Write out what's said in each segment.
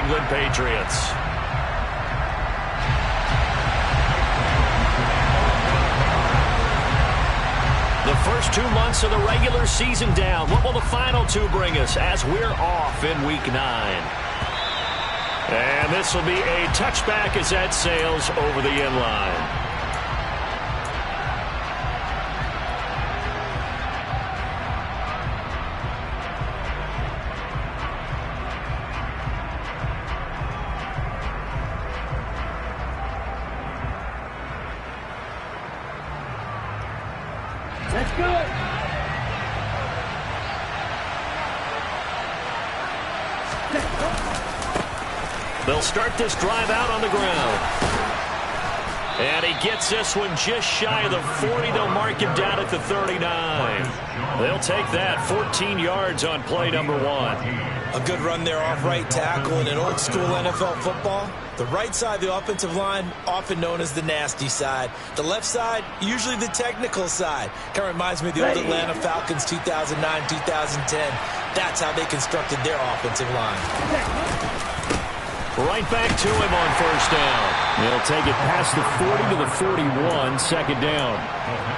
England Patriots. The first 2 months of the regular season down. What will the final 2 bring us as we're off in Week 9? And this will be a touchback as that sails over the end line. Let's go. They'll start this drive out on the ground. And he gets this one just shy of the 40. They'll mark him down at the 39. They'll take that 14 yards on play number 1. A good run there off right tackle in an old school NFL football. The right side of the offensive line, often known as the nasty side. The left side, usually the technical side. Kind of reminds me of the old Atlanta Falcons 2009, 2010. That's how they constructed their offensive line. Right back to him on first down. They'll take it past the 40 to the 41, second down.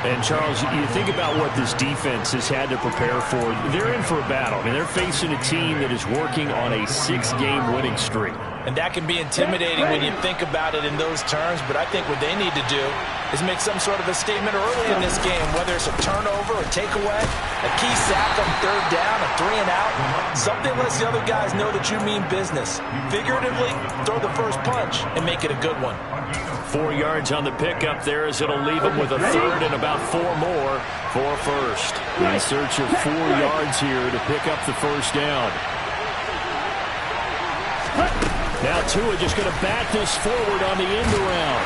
And, Charles, you think about what this defense has had to prepare for. They're in for a battle. I mean, they're facing a team that is working on a 6-game winning streak. And that can be intimidating when you think about it in those terms, but I think what they need to do is make some sort of a statement early in this game, whether it's a turnover, a takeaway, a key sack on third down, a 3-and-out. Something lets the other guys know that you mean business. Figuratively, throw the first punch and make it a good one. 4 yards on the pickup there as it'll leave him with a third and about 4 more for first. In search of 4 yards here to pick up the first down. Now Tua just going to bat this forward on the end around.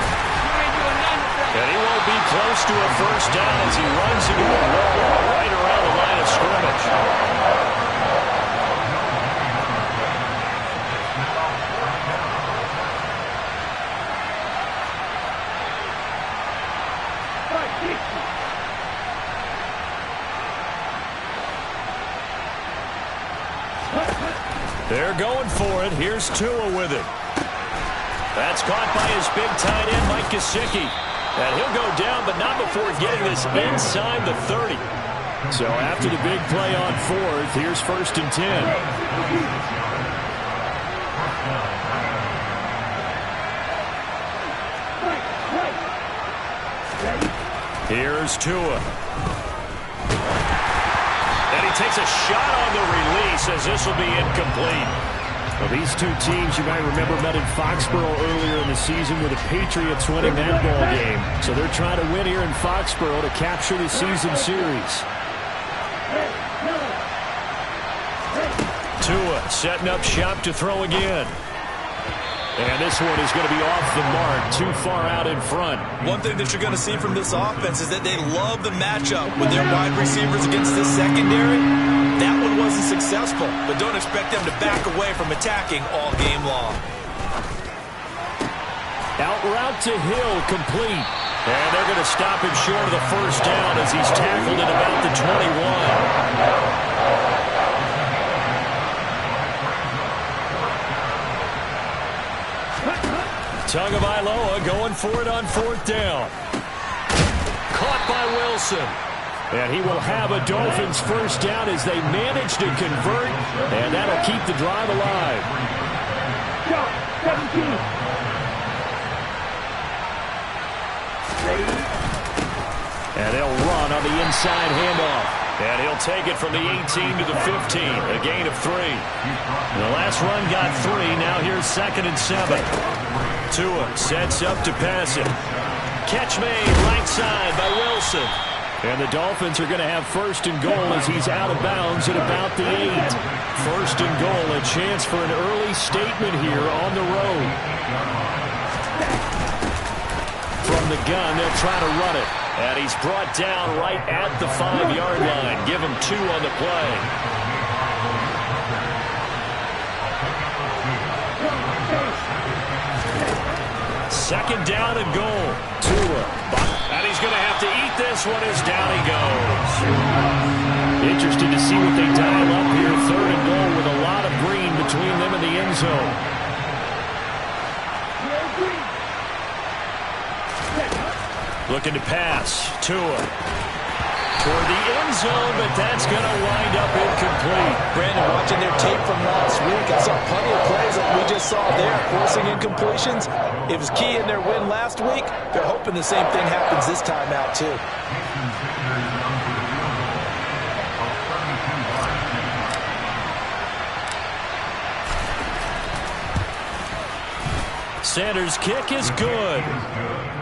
And he won't be close to a first down as he runs into a wall right around the line of scrimmage. They're going for it. Here's Tua with it. That's caught by his big tight end, Mike Gesicki. And he'll go down, but not before getting this inside the 30. So after the big play on fourth, here's first and 10. Here's Tua. And he takes a shot on the release as this will be incomplete. Well, these two teams, you might remember, met in Foxborough earlier in the season with the Patriots winning that ball game. So they're trying to win here in Foxborough to capture the season series. Tua setting up shop to throw again. And this one is going to be off the mark, too far out in front. One thing that you're going to see from this offense is that they love the matchup with their wide receivers against this secondary. That one wasn't successful, but don't expect them to back away from attacking all game long. Out route to Hill, complete. And they're going to stop him short of the first down as he's tackled at about the 21. Tagovailoa going for it on fourth down. Caught by Wilson. And he will have a Dolphins first down as they manage to convert. And that'll keep the drive alive. And they'll run on the inside handoff. And he'll take it from the 18 to the 15. A gain of 3. And the last run got 3. Now here's second and 7. Tua sets up to pass it. Catch made right side by Wilson. And the Dolphins are going to have first and goal as he's out of bounds at about the 8. First and goal, a chance for an early statement here on the road. From the gun, they'll try to run it. And he's brought down right at the 5-yard line. Give him 2 on the play. Second down and goal. Tua. And he's going to have to eat this one as down he goes. Interested to see what they dial up here. Third and goal with a lot of green between them and the end zone. Looking to pass. Tua. Toward the end zone, but that's going to wind up incomplete. Brandon, watching their tape from last week, I saw plenty of plays like we just saw there, forcing incompletions. It was key in their win last week. They're hoping the same thing happens this time out, too. Sanders' kick is good.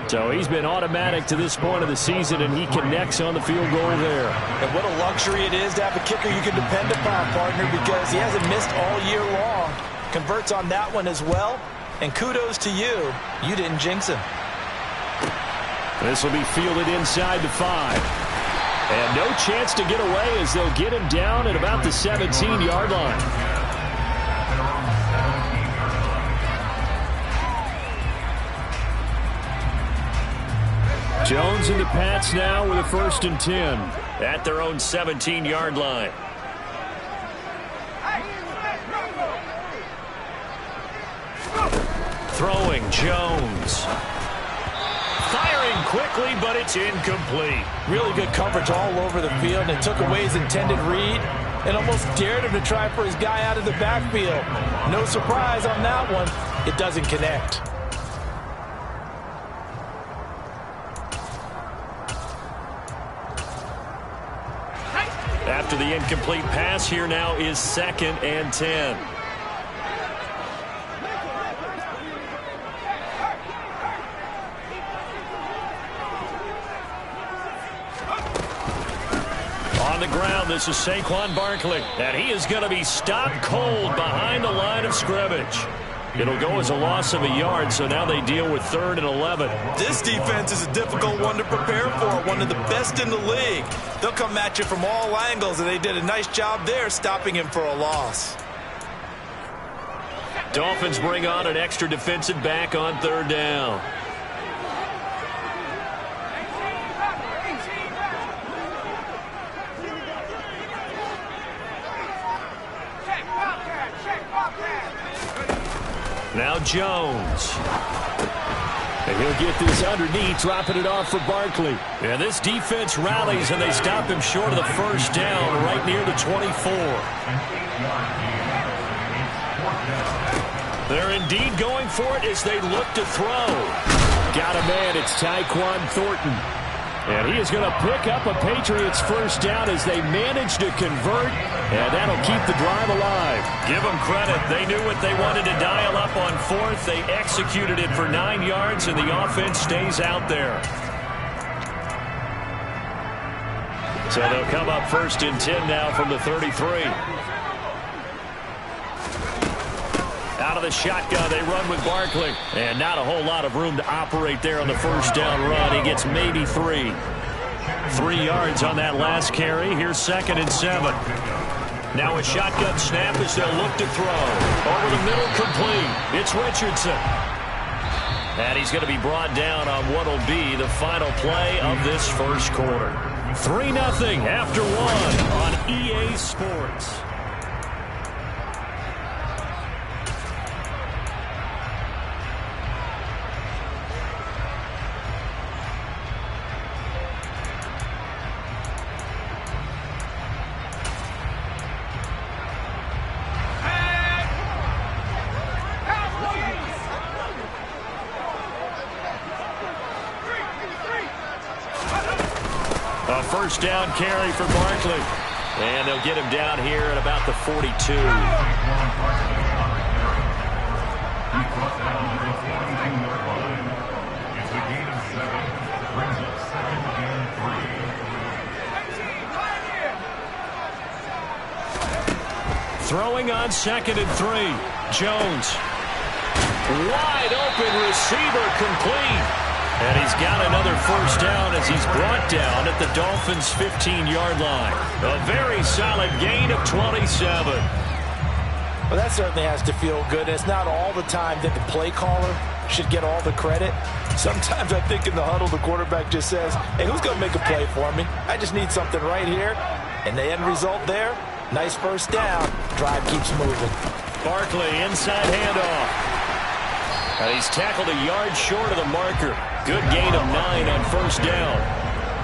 So he's been automatic to this point of the season, and he connects on the field goal there. And what a luxury it is to have a kicker you can depend upon, partner, because he hasn't missed all year long. Converts on that one as well. And kudos to you. You didn't jinx him. This will be fielded inside the 5. And no chance to get away as they'll get him down at about the 17-yard line. Jones and the Pats now with a 1st and 10 at their own 17-yard line. Throwing Jones. Firing quickly, but it's incomplete. Really good coverage all over the field, and it took away his intended read and almost dared him to try for his guy out of the backfield. No surprise on that one. It doesn't connect. After the incomplete pass, here now is 2nd and 10. On the ground, this is Saquon Barkley, and he is going to be stopped cold behind the line of scrimmage. It'll go as a loss of a yard, so now they deal with 3rd and 11. This defense is a difficult one to prepare for, one of the best in the league. They'll come at you from all angles, and they did a nice job there stopping him for a loss. Dolphins bring on an extra defensive back on 3rd down. Now Jones. And he'll get this underneath, dropping it off for Barkley. And this defense rallies, and they stop him short of the 1st down right near the 24. They're indeed going for it as they look to throw. Got a man, it's Tyquan Thornton. And he is going to pick up a Patriots 1st down as they manage to convert, and that'll keep the drive alive. Give them credit. They knew what they wanted to dial up on 4th. They executed it for 9 yards, and the offense stays out there. So they'll come up 1st and 10 now from the 33. Out of the shotgun, they run with Barkley. And not a whole lot of room to operate there on the 1st down run. He gets maybe 3. 3 yards on that last carry. Here's 2nd and 7. Now a shotgun snap as they'll look to throw. Over the middle, complete. It's Richardson. And he's going to be brought down on what will be the final play of this 1st quarter. 3-0 after 1 on EA Sports. A 1st down carry for Barkley. And they'll get him down here at about the 42. Throwing on 2nd and 3. Jones. Wide open receiver, complete. And he's got another 1st down as he's brought down at the Dolphins' 15-yard line. A very solid gain of 27. Well, that certainly has to feel good. It's not all the time that the play caller should get all the credit. Sometimes I think in the huddle, the quarterback just says, hey, who's going to make a play for me? I just need something right here. And the end result there, nice 1st down. Drive keeps moving. Barkley, inside handoff. And he's tackled a yard short of the marker. Good gain of 9 on first down.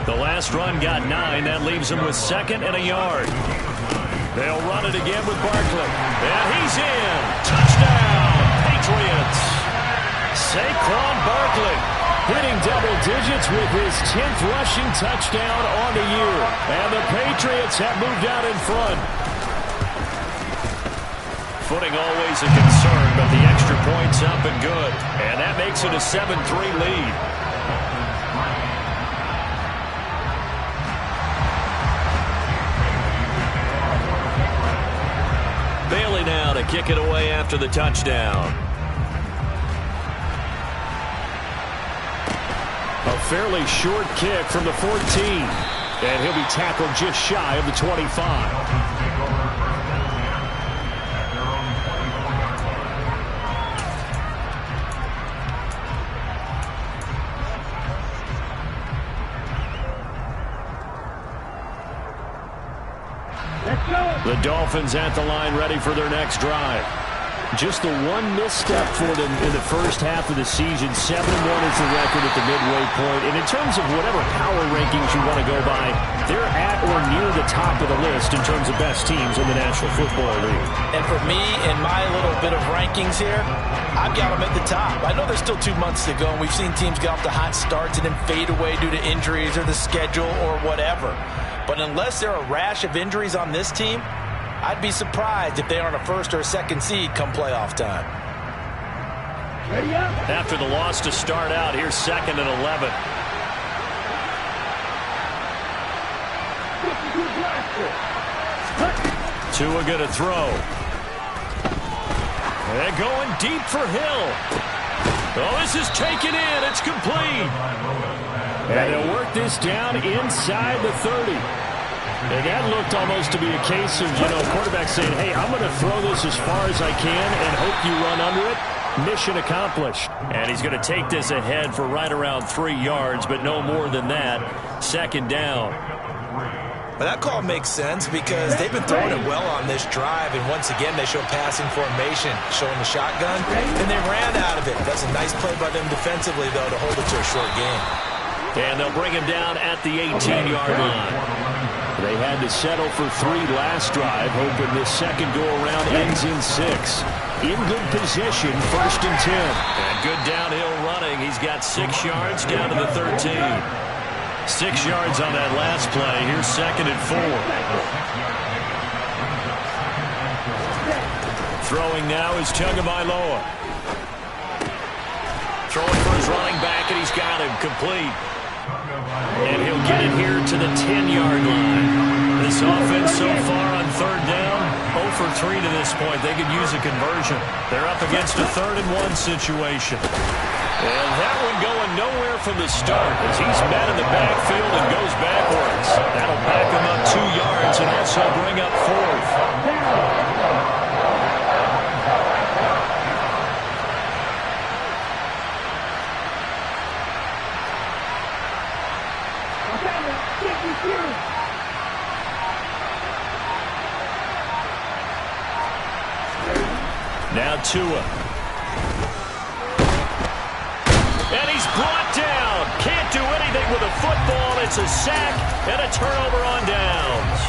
The last run got 9. That leaves him with 2nd and a yard. They'll run it again with Barkley. And he's in. Touchdown, Patriots. Saquon Barkley hitting double digits with his 10th rushing touchdown on the year. And the Patriots have moved out in front. Footing always a concern, but the extra point's up and good. And that makes it a 7-3 lead. Bailey now to kick it away after the touchdown. A fairly short kick from the 14. And he'll be tackled just shy of the 25. The Dolphins at the line ready for their next drive. Just the one misstep for them in the first half of the season. 7-1 is the record at the midway point. And in terms of whatever power rankings you want to go by, they're at or near the top of the list in terms of best teams in the National Football League. And for me, in my little bit of rankings here, I've got them at the top. I know there's still 2 months to go, and we've seen teams get off to hot starts and then fade away due to injuries or the schedule or whatever. But unless there are a rash of injuries on this team, I'd be surprised if they aren't a 1st or a 2nd seed come playoff time. After the loss to start out, here's 2nd and 11. Tua going to throw. They're going deep for Hill. Oh, this is taken in. It's complete. And they'll work this down inside the 30. And that looked almost to be a case of, quarterback saying, hey, I'm going to throw this as far as I can and hope you run under it. Mission accomplished. And he's going to take this ahead for right around 3 yards, but no more than that. 2nd down. Well, that call makes sense because they've been throwing it well on this drive, and once again they show passing formation, showing the shotgun, and they ran out of it. That's a nice play by them defensively, though, to hold it to a short game. And they'll bring him down at the 18-yard line. They had to settle for 3 last drive, hoping this second go-around ends in 6. In good position, 1st and 10. And good downhill running. He's got 6 yards down to the 13. 6 yards on that last play. Here's 2nd and 4. Throwing now is Tagovailoa. Throwing for his running back, and he's got him complete. And he'll get it here to the 10-yard line. This offense so far on 3rd down, 0 for 3 to this point. They could use a conversion. They're up against a 3rd and 1 situation. And that one going nowhere from the start as he's met in the backfield and goes backwards. That'll back him up 2 yards and also bring up 4th. Now Tua. And he's brought down. Can't do anything with a football. It's a sack and a turnover on downs.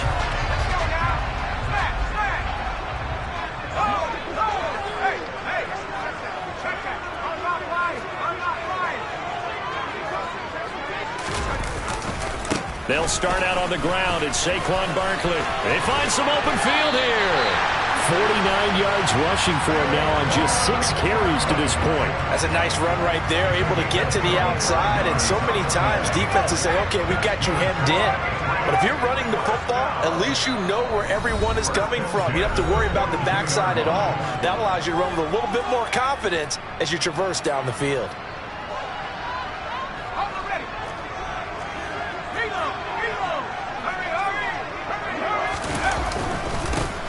They'll start out on the ground. It's Saquon Barkley. They find some open field here. 49 yards rushing for him now on just 6 carries to this point. That's a nice run right there, able to get to the outside. And so many times defenses say, okay, we've got you hemmed in. But if you're running the football, at least you know where everyone is coming from. You don't have to worry about the backside at all. That allows you to run with a little bit more confidence as you traverse down the field.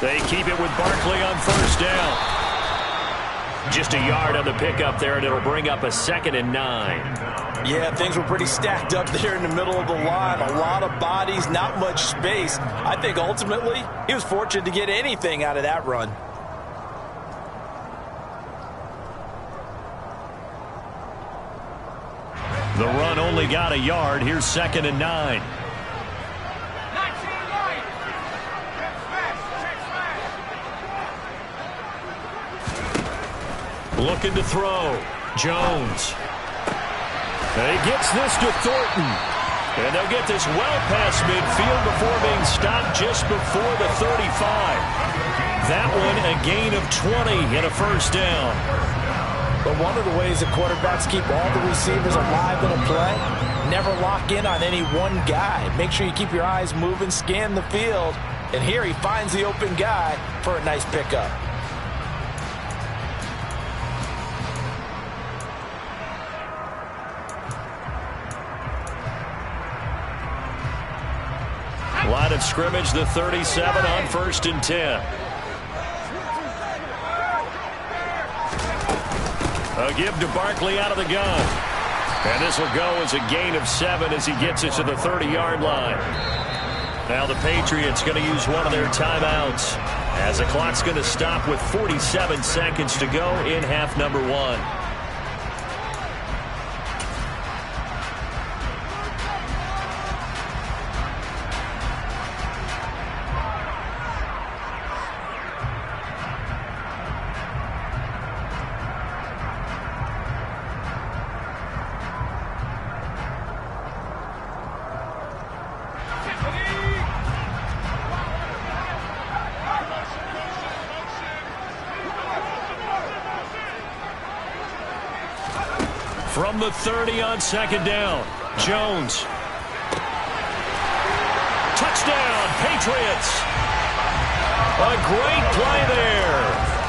They keep it with Barkley on 1st down. Just a yard on the pickup there, and it'll bring up a 2nd and 9. Yeah, things were pretty stacked up there in the middle of the line. A lot of bodies, not much space. I think ultimately he was fortunate to get anything out of that run. The run only got a yard. Here's 2nd and 9. Looking to throw. Jones. And he gets this to Thornton. And they'll get this well past midfield before being stopped just before the 35. That one a gain of 20 and a first down. But one of the ways that quarterbacks keep all the receivers alive in a play, never lock in on any one guy. Make sure you keep your eyes moving, scan the field. And here he finds the open guy for a nice pickup. Line of scrimmage, the 37 on 1st and 10. A give to Barkley out of the gun. And this will go as a gain of 7 as he gets it to the 30-yard line. Now the Patriots going to use one of their timeouts as the clock's going to stop with 47 seconds to go in half number 1. From the 30 on 2nd down, Jones. Touchdown, Patriots. A great play there.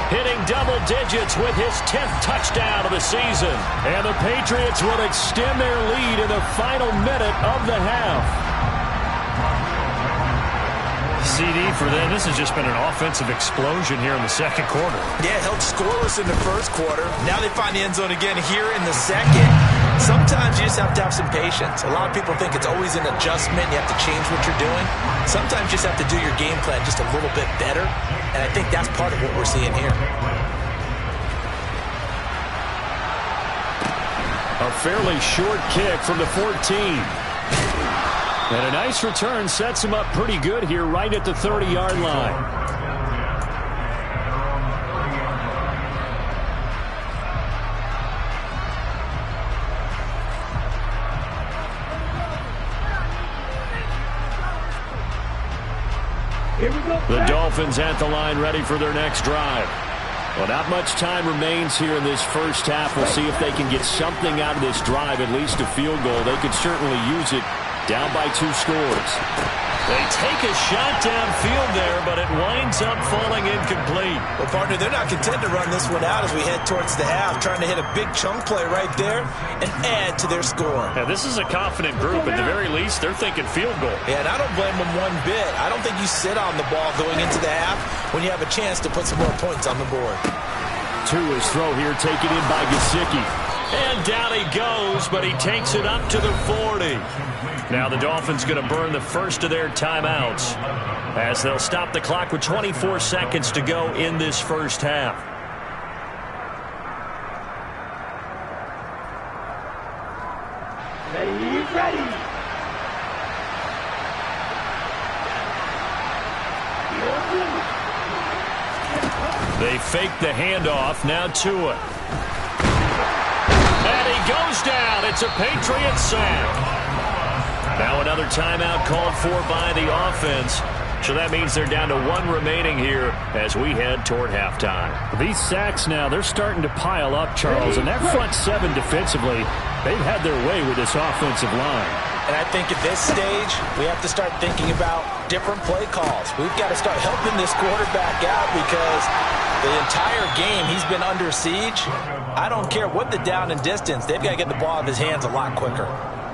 Hitting double digits with his 10th touchdown of the season. And the Patriots will extend their lead in the final minute of the half. CD for them. This has just been an offensive explosion here in the 2nd quarter. Yeah, held scoreless in the 1st quarter. Now they find the end zone again here in the 2nd. Sometimes you just have to have some patience. A lot of people think it's always an adjustment. You have to change what you're doing. Sometimes you just have to do your game plan just a little bit better. And I think that's part of what we're seeing here. A fairly short kick from the 14. And a nice return sets him up pretty good here right at the 30-yard line. The Dolphins at the line ready for their next drive. Well, not much time remains here in this first half. We'll see if they can get something out of this drive, at least a field goal. They could certainly use it. Down by 2 scores. They take a shot downfield there, but it winds up falling incomplete. Well, partner, they're not content to run this one out as we head towards the half, trying to hit a big chunk play right there and add to their score. Yeah, this is a confident group. At the very least, they're thinking field goal. Yeah, and I don't blame them one bit. I don't think you sit on the ball going into the half when you have a chance to put some more points on the board. To his throw here, taken in by Gesicki. And down he goes, but he takes it up to the 40. Now the Dolphins going to burn the first of their timeouts as they'll stop the clock with 24 seconds to go in this first half. Ready. They fake the handoff, now Tua. And he goes down. It's a Patriots sack. Now another timeout called for by the offense. So that means they're down to 1 remaining here as we head toward halftime. These sacks now, they're starting to pile up, Charles. And that front 7 defensively, they've had their way with this offensive line. And I think at this stage, we have to start thinking about different play calls. We've got to start helping this quarterback out because the entire game he's been under siege. I don't care what the down and distance. They've got to get the ball out of his hands a lot quicker.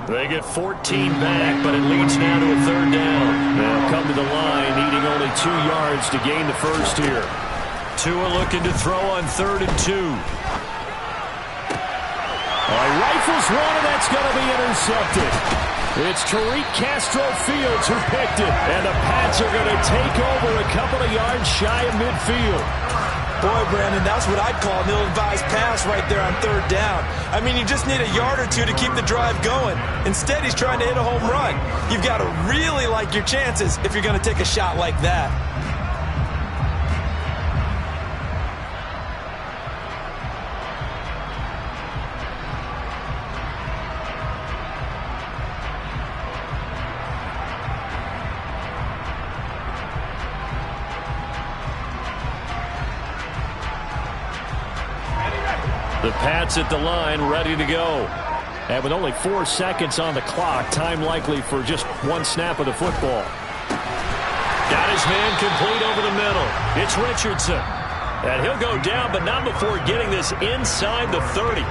They get 14 back, but it leads now to a 3rd down. They'll come to the line, needing only 2 yards to gain the first here. Tua looking to throw on 3rd and 2. Rifles one, and that's going to be intercepted. It's Tariq Castro-Fields who picked it, and the Pats are going to take over a couple of yards shy of midfield. Boy, Brandon, that's what I'd call an ill-advised pass right there on third down. I mean, you just need a yard or two to keep the drive going. Instead, he's trying to hit a home run. You've got to really like your chances if you're going to take a shot like that. The Pats at the line, ready to go. And with only 4 seconds on the clock, time likely for just one snap of the football. Got his man complete over the middle. It's Richardson. And he'll go down, but not before getting this inside the 30.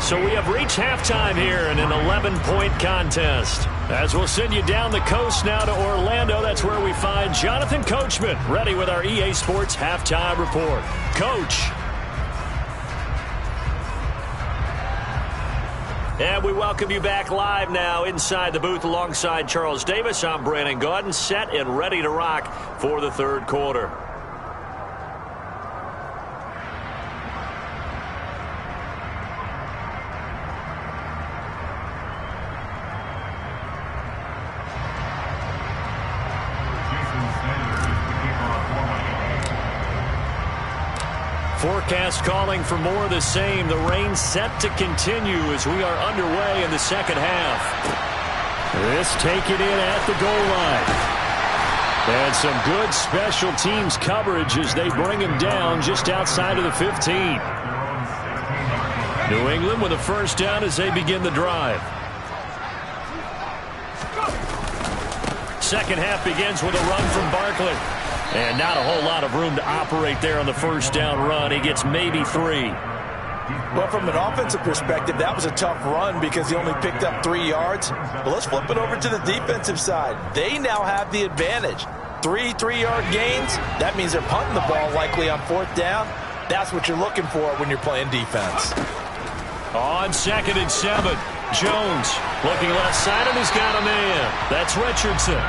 So we have reached halftime here in an 11-point contest. As we'll send you down the coast now to Orlando, that's where we find Jonathan Coachman, ready with our EA Sports Halftime Report. Coach. And we welcome you back live now inside the booth alongside Charles Davis. I'm Brandon Gaudin, set and ready to rock for the third quarter. Forecast calling for more of the same. The rain set to continue as we are underway in the second half. This take it in at the goal line. And some good special teams coverage as they bring him down just outside of the 15. New England with a first down as they begin the drive. Second half begins with a run from Barkley. And not a whole lot of room to operate there on the first down run. He gets maybe 3. Well, from an offensive perspective, that was a tough run because he only picked up 3 yards. But let's flip it over to the defensive side. They now have the advantage. 3 3-yard gains. That means they're punting the ball likely on fourth down. That's what you're looking for when you're playing defense. On 2nd and 7, Jones looking left side, and he's got a man. That's Richardson.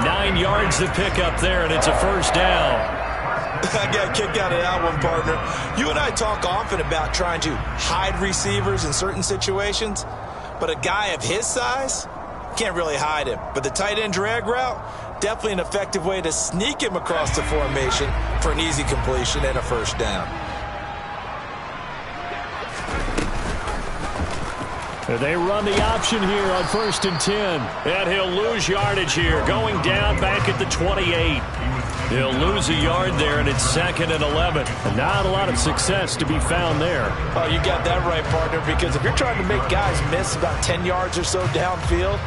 9 yards to pick up there, and it's a first down. I got a kick out of that one, partner. You and I talk often about trying to hide receivers in certain situations, but a guy of his size can't really hide him. But the tight end drag route, definitely an effective way to sneak him across the formation for an easy completion and a first down. They run the option here on 1st and 10. And he'll lose yardage here, going down back at the 28. He'll lose a yard there, and it's 2nd and 11. And not a lot of success to be found there. Oh, you got that right, partner, because if you're trying to make guys miss about 10 yards or so downfield,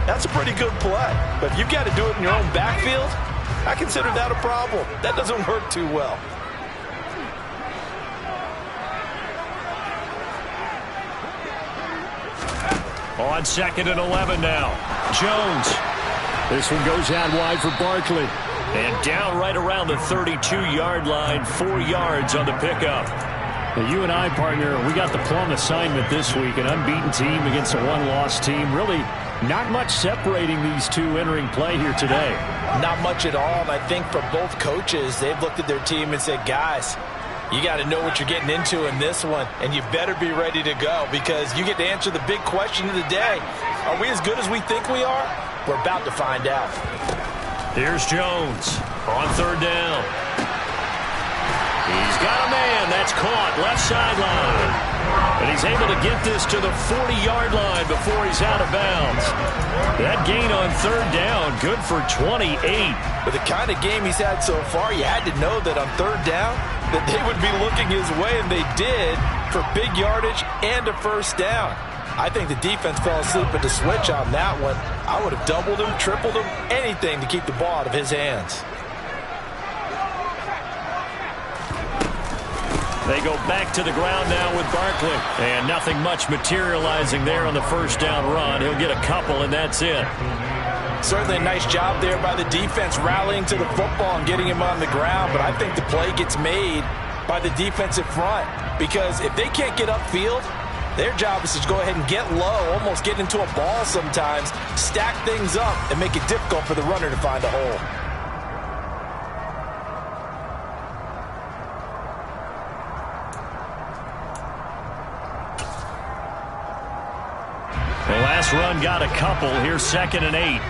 that's a pretty good play. But if you've got to do it in your own backfield, I consider that a problem. That doesn't work too well. On 2nd and 11 now. Jones. This one goes out wide for Barkley. And down right around the 32-yard line. 4 yards on the pickup. Now, you and I, partner, we got the plum assignment this week. An unbeaten team against a one-loss team. Really not much separating these two entering play here today. Not much at all. And I think for both coaches, they've looked at their team and said, guys, you got to know what you're getting into in this one, and you better be ready to go because you get to answer the big question of the day. Are we as good as we think we are? We're about to find out. Here's Jones on 3rd down. He's got a man. That's caught left sideline. And he's able to get this to the 40-yard line before he's out of bounds. That gain on 3rd down, good for 28. With the kind of game he's had so far, you had to know that on 3rd down, that they would be looking his way, and they did, for big yardage and a first down. I think the defense fell asleep at the switch on that one. I would have doubled him, tripled him, anything to keep the ball out of his hands. They go back to the ground now with Barkley. And nothing much materializing there on the first down run. He'll get a couple, and that's it. Certainly a nice job there by the defense rallying to the football and getting him on the ground. But I think the play gets made by the defensive front. Because if they can't get upfield, their job is to go ahead and get low, almost get into a ball sometimes, stack things up, and make it difficult for the runner to find a hole. last run got a couple. Here's 2nd and 8.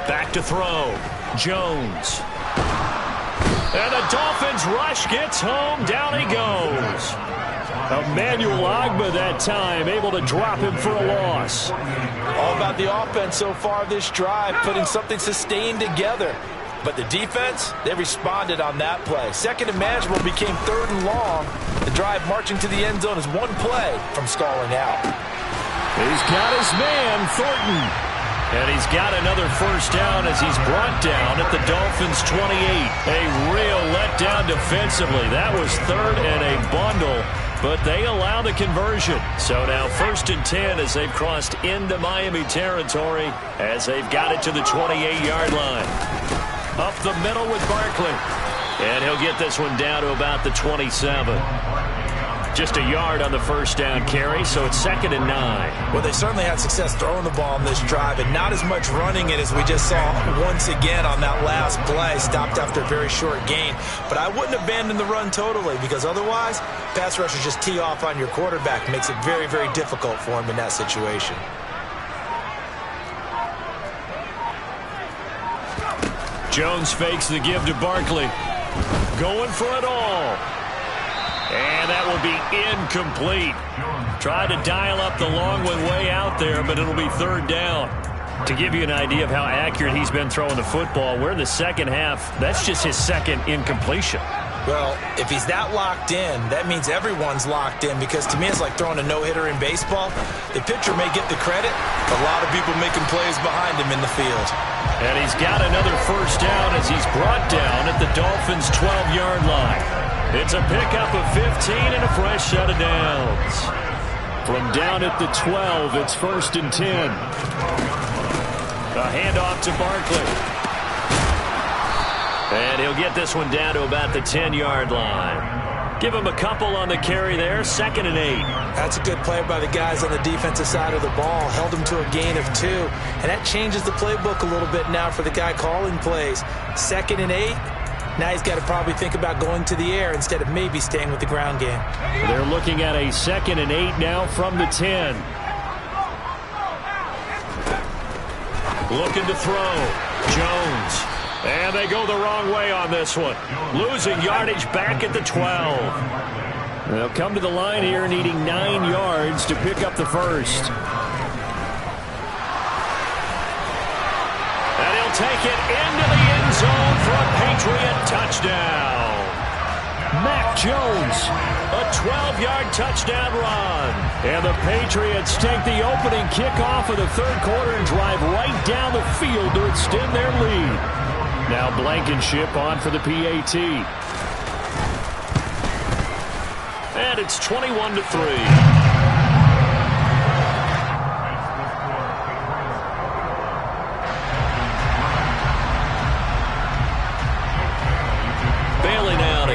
Back to throw. Jones. And the Dolphins rush gets home. Down he goes. Emmanuel Ogbah that time, able to drop him for a loss. All about the offense so far this drive, putting something sustained together. But the defense, they responded on that play. 2nd and manageable became 3rd and long. The drive marching to the end zone is one play from stalling out. He's got his man, Thornton. And he's got another first down as he's brought down at the Dolphins' 28. A real letdown defensively. That was 3rd and a bundle, but they allow the conversion. So now 1st and 10 as they've crossed into Miami territory as they've got it to the 28-yard line. Up the middle with Barkley. And he'll get this one down to about the 27. Just a yard on the first down carry, so it's 2nd and 9. Well, they certainly had success throwing the ball on this drive, and not as much running it as we just saw once again on that last play. Stopped after a very short gain. But I wouldn't abandon the run totally, because otherwise, pass rushers just tee off on your quarterback. Makes it very, very difficult for him in that situation. Jones fakes the give to Barkley. Going for it all. And that will be incomplete. Tried to dial up the long one way out there, but it'll be 3rd down. To give you an idea of how accurate he's been throwing the football, we're in the second half. That's just his 2nd incompletion. Well, if he's that locked in, that means everyone's locked in, because to me it's like throwing a no-hitter in baseball. The pitcher may get the credit, a lot of people making plays behind him in the field. And he's got another first down as he's brought down at the Dolphins' 12-yard line. It's a pickup of 15 and a fresh set of downs. From down at the 12, it's 1st and 10. A handoff to Barkley. And he'll get this one down to about the 10-yard line. Give him a couple on the carry there, 2nd and 8. That's a good play by the guys on the defensive side of the ball. Held him to a gain of 2. And that changes the playbook a little bit now for the guy calling plays. 2nd and 8. Now he's got to probably think about going to the air instead of maybe staying with the ground game. They're looking at a 2nd and 8 now from the 10. Looking to throw. Jones. And they go the wrong way on this one. Losing yardage back at the 12. They'll come to the line here needing 9 yards to pick up the first. And he'll take it into the end zone for a Patriot touchdown. Mac Jones, a 12-yard touchdown run. And the Patriots take the opening kickoff of the 3rd quarter and drive right down the field to extend their lead. Now Blankenship on for the PAT. And it's 21-3.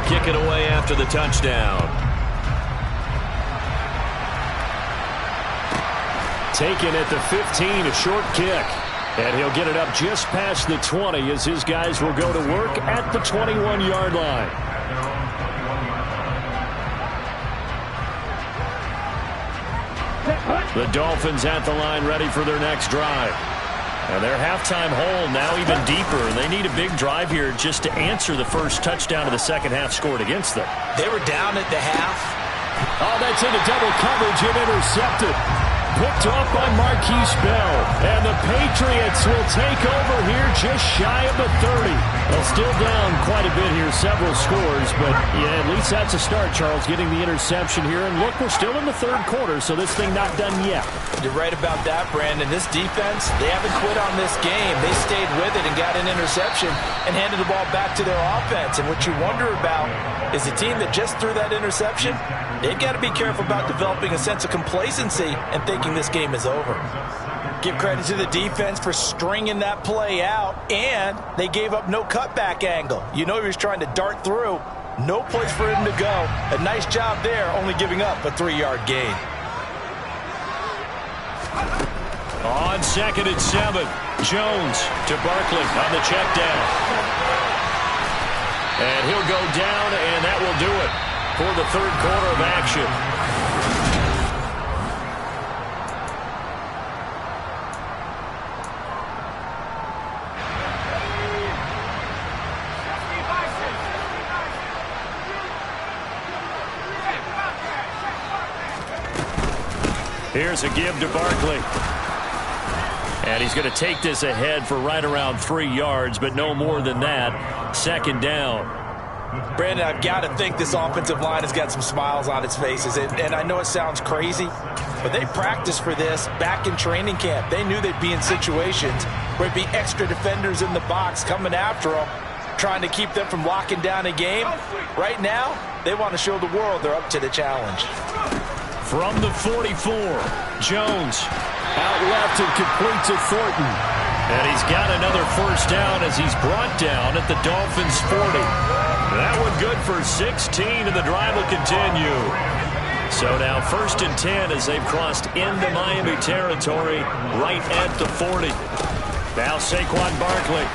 Kick it away after the touchdown. Taken at the 15, a short kick. And he'll get it up just past the 20 as his guys will go to work at the 21-yard line. The Dolphins at the line ready for their next drive. And their halftime hole now even deeper. They need a big drive here just to answer the first touchdown of the second half scored against them. They were down at the half. Oh, that's into double coverage and intercepted. Picked up by Marquise Bell. And the Patriots will take over here just shy of the 30. Well, still down quite a bit here, several scores. But, yeah, at least that's a start, Charles, getting the interception here. And look, we're still in the 3rd quarter, so this thing not done yet. You're right about that, Brandon. This defense, they haven't quit on this game. They stayed with it and got an interception and handed the ball back to their offense. And what you wonder about is the team that just threw that interception, they've got to be careful about developing a sense of complacency and thinking this game is over. Give credit to the defense for stringing that play out, and they gave up no cutback angle. You know he was trying to dart through. No place for him to go. A nice job there, only giving up a 3-yard gain. On 2nd and 7, Jones to Barkley on the check down. And he'll go down, and that will do it for the third quarter of action. Here's a give to Barkley. And he's going to take this ahead for right around 3 yards, but no more than that. Second down. Brandon, I've got to think this offensive line has got some smiles on its faces. And I know it sounds crazy, but they practiced for this back in training camp. They knew they'd be in situations where it'd be extra defenders in the box coming after them, trying to keep them from locking down a game. Right now, they want to show the world they're up to the challenge. From the 44, Jones out left and complete to Thornton. And he's got another first down as he's brought down at the Dolphins' 40. That one good for 16, and the drive will continue. So now 1st and 10 as they've crossed into Miami territory right at the 40. Now Saquon Barkley.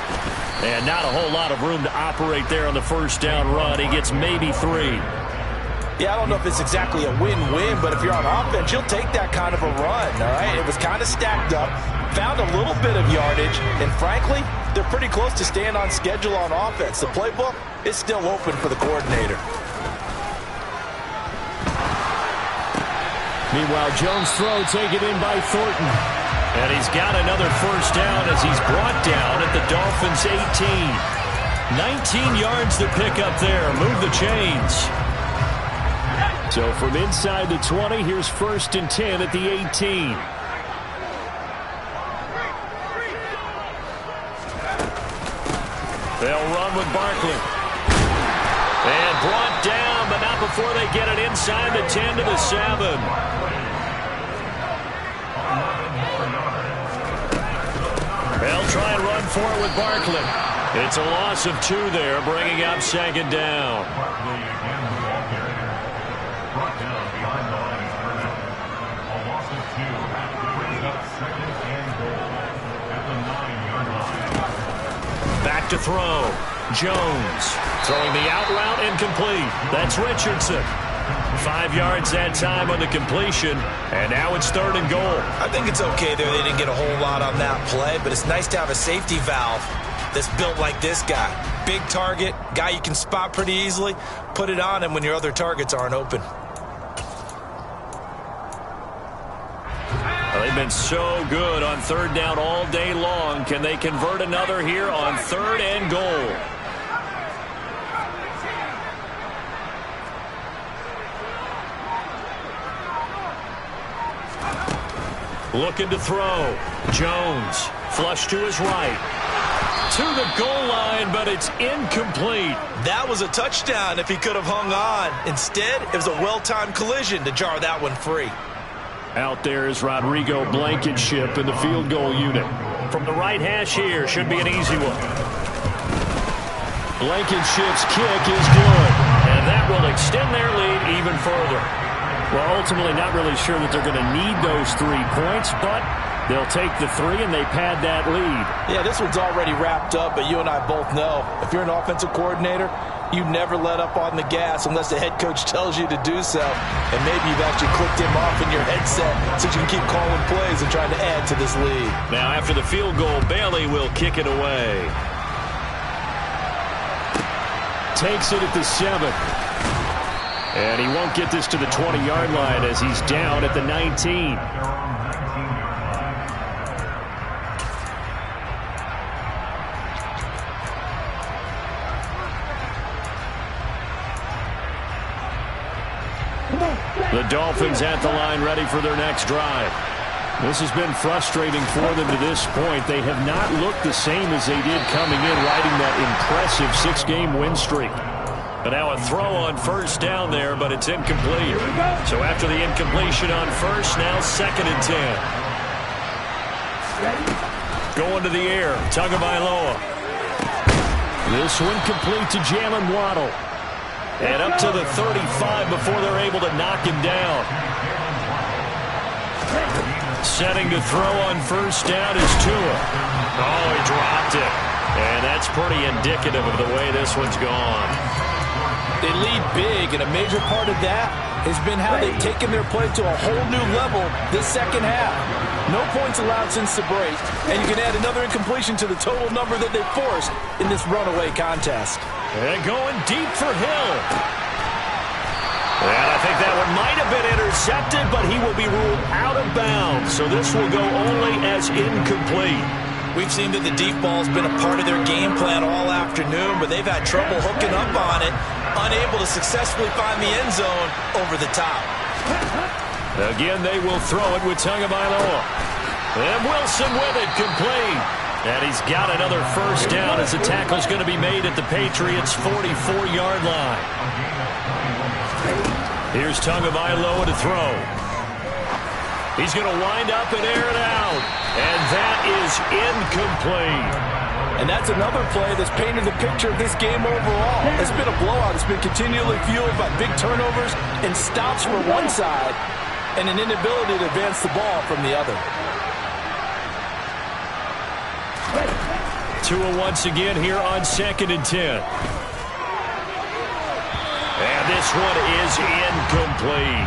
And not a whole lot of room to operate there on the first down run. He gets maybe 3. Yeah, I don't know if it's exactly a win-win, but if you're on offense, you'll take that kind of a run, all right? It was kind of stacked up, found a little bit of yardage, and frankly, they're pretty close to staying on schedule on offense. The playbook is still open for the coordinator. Meanwhile, Jones' throw taken in by Thornton. And he's got another first down as he's brought down at the Dolphins' 18. 19 yards to pick up there. Move the chains. So from inside the 20, here's 1st and 10 at the 18. They'll run with Barkley. And brought down, but not before they get it inside the 10 to the 7. They'll try and run for it with Barkley. It's a loss of 2 there, bringing up 2nd down. Back to throw. Jones throwing the out route incomplete. That's Richardson. 5 yards that time on the completion, and now it's 3rd and goal. I think it's okay there. They didn't get a whole lot on that play, but it's nice to have a safety valve that's built like this guy. Big target, guy you can spot pretty easily. Put it on him when your other targets aren't open. Well, they've been so good on 3rd down all day long. Can they convert another here on 3rd and goal? Looking to throw. Jones, flush to his right. To the goal line, but it's incomplete. That was a touchdown if he could have hung on. Instead, it was a well-timed collision to jar that one free. Out there is Rodrigo Blankenship in the field goal unit. From the right hash here, should be an easy one. Blankenship's kick is good, and that will extend their lead even further. Well, ultimately not really sure that they're going to need those 3 points, but they'll take the 3 and they pad that lead. Yeah, this one's already wrapped up, but you and I both know if you're an offensive coordinator, you never let up on the gas unless the head coach tells you to do so. And maybe you've actually clicked him off in your headset so you can keep calling plays and trying to add to this lead. Now after the field goal, Bailey will kick it away. Takes it at the 7. And he won't get this to the 20-yard line as he's down at the 19. The Dolphins at the line ready for their next drive. This has been frustrating for them to this point. They have not looked the same as they did coming in, riding that impressive 6-game win streak. But now a throw on 1st down there, but it's incomplete. So after the incompletion on 1st, now 2nd and 10. Going to the air, Tagovailoa. This one complete to Jalen Waddle. And up to the 35 before they're able to knock him down. Setting to throw on 1st down is Tua. Oh, he dropped it. And that's pretty indicative of the way this one's gone. They lead big, and a major part of that has been how they've taken their play to a whole new level this second half. No points allowed since the break, and you can add another incompletion to the total number that they forced in this runaway contest. And going deep for Hill. And I think that one might have been intercepted, but he will be ruled out of bounds. So this will go only as incomplete. We've seen that the deep ball's been a part of their game plan all afternoon, but they've had trouble hooking up on it, unable to successfully find the end zone over the top. Again, they will throw it with Tagovailoa. And Wilson with it, complete. And he's got another first down as the tackle's going to be made at the Patriots' 44-yard line. Here's Tagovailoa to throw. He's going to wind up and air it out. And that is incomplete. And that's another play that's painted the picture of this game overall. It's been a blowout. It's been continually fueled by big turnovers and stops for one side and an inability to advance the ball from the other. Tua once again here on 2nd and 10. And this one is incomplete.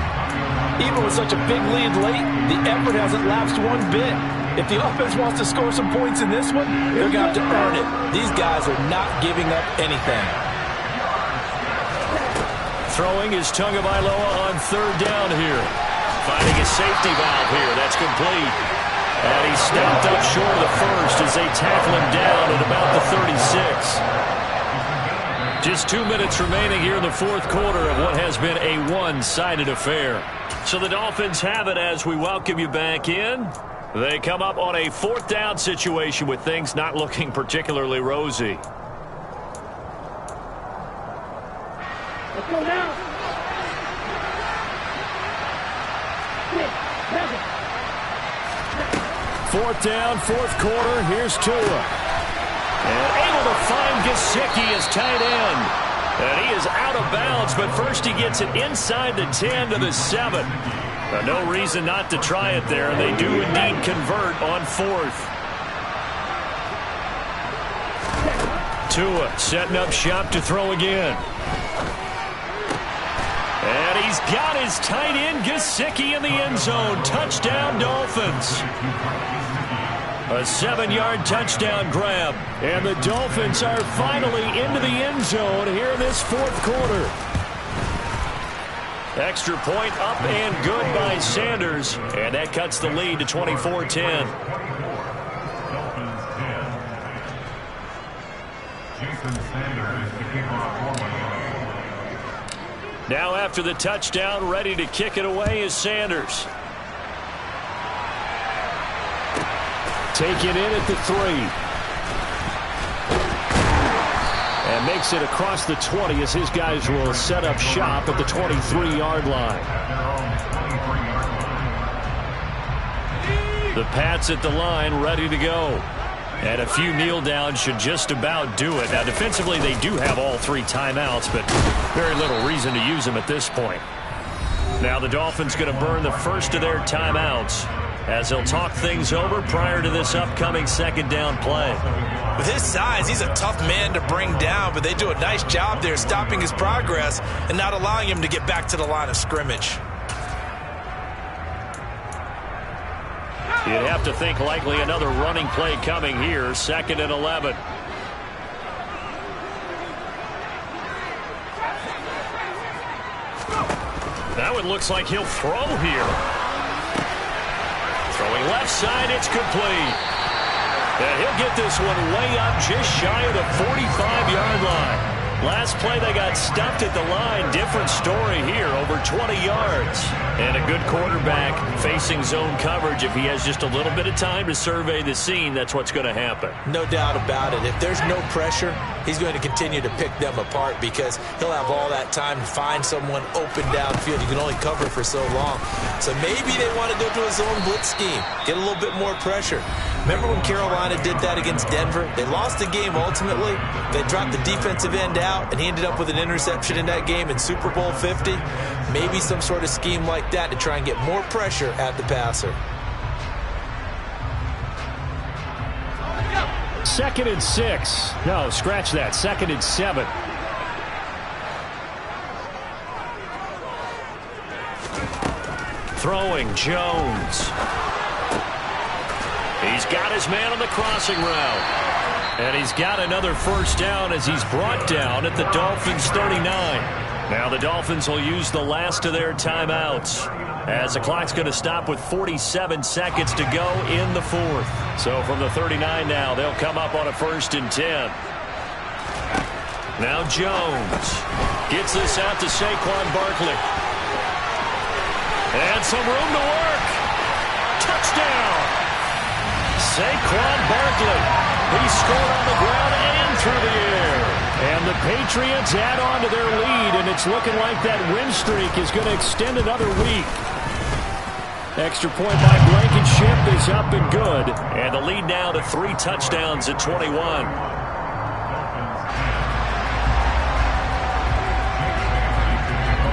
Even with such a big lead late, the effort hasn't lapsed one bit. If the offense wants to score some points in this one, they're going to have to earn it. These guys are not giving up anything. Throwing is Tagovailoa on 3rd down here. Finding a safety valve here. That's complete. And he's stopped up short of the first as they tackle him down at about the 36. Just 2 minutes remaining here in the 4th quarter of what has been a one-sided affair. So the Dolphins have it as we welcome you back in. They come up on a 4th down situation with things not looking particularly rosy. Let's go now. 4th down, 4th quarter. Here's Tua. And able to find Gesicki as tight end. And he is out of bounds, but first he gets it inside the 10 to the 7. No reason not to try it there, and they do indeed convert on 4th. Tua setting up shop to throw again. And he's got his tight end Gesicki in the end zone. Touchdown, Dolphins. A 7-yard touchdown grab. And the Dolphins are finally into the end zone here in this 4th quarter. Extra point up and good by Sanders. And that cuts the lead to 24-10. Now after the touchdown, ready to kick it away is Sanders. Take it in at the 3. And makes it across the 20 as his guys will set up shop at the 23-yard line. The Pats at the line ready to go. And a few kneel downs should just about do it. Now defensively they do have all 3 timeouts, but very little reason to use them at this point. Now the Dolphins going to burn the first of their timeouts as they'll talk things over prior to this upcoming 2nd down play. With his size, he's a tough man to bring down, but they do a nice job there stopping his progress and not allowing him to get back to the line of scrimmage. You'd have to think likely another running play coming here, 2nd and 11. That one looks like he'll throw here. Throwing left side, it's complete. And he'll get this one way up just shy of the 45-yard line. Last play they got stuffed at the line. Different story here, over 20 yards. And a good quarterback facing zone coverage. If he has just a little bit of time to survey the scene, that's what's going to happen. No doubt about it. If there's no pressure, he's going to continue to pick them apart because he'll have all that time to find someone open downfield. You can only cover for so long. So maybe they want to go to a zone blitz scheme, get a little bit more pressure. Remember when Carolina did that against Denver? They lost the game ultimately. They dropped the defensive end out, and he ended up with an interception in that game in Super Bowl 50. Maybe some sort of scheme like that to try and get more pressure at the passer. 2nd and 6. No, scratch that. 2nd and 7. Throwing, Jones. He's got his man on the crossing route. And he's got another first down as he's brought down at the Dolphins' 39. Now the Dolphins will use the last of their timeouts, as the clock's going to stop with 47 seconds to go in the 4th. So from the 39 now, they'll come up on a 1st and 10. Now Jones gets this out to Saquon Barkley. And some room to work. Touchdown! Saquon Barkley. He scored on the ground and through the air. And the Patriots add on to their lead, and it's looking like that win streak is going to extend another week. Extra point by Blankenship is up and good. And the lead now to 3 touchdowns at 21.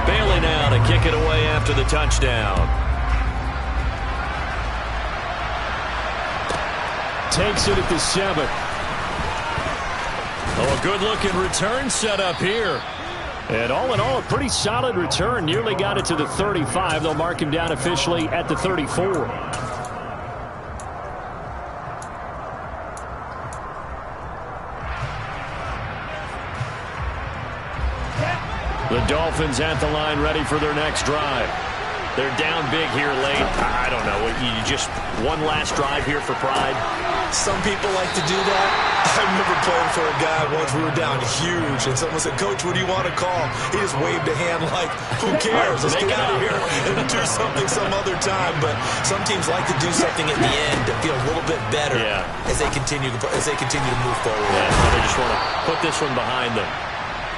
Bailey now to kick it away after the touchdown. Takes it at the 7. Oh, a good-looking return set up here. And all in all, a pretty solid return. Nearly got it to the 35. They'll mark him down officially at the 34. The Dolphins at the line, ready for their next drive. They're down big here late. I don't know. You just one last drive here for pride. Some people like to do that. I remember playing for a guy once. We were down huge, and someone said, "Coach, what do you want to call?" He just waved a hand like, "Who cares? Let's get out of here and do something some other time." But some teams like to do something at the end to feel a little bit better as they continue to move forward. Yeah, so they just want to put this one behind them.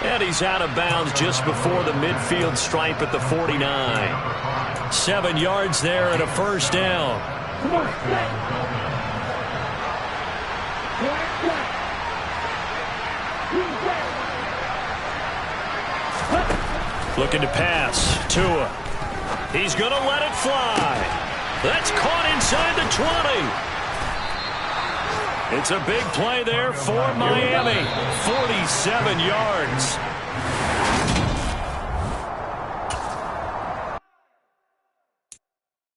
And he's out of bounds just before the midfield stripe at the 49. 7 yards there and a first down. Come on, set. Looking to pass. Tua. He's going to let it fly. That's caught inside the 20. It's a big play there for Miami. 47 yards.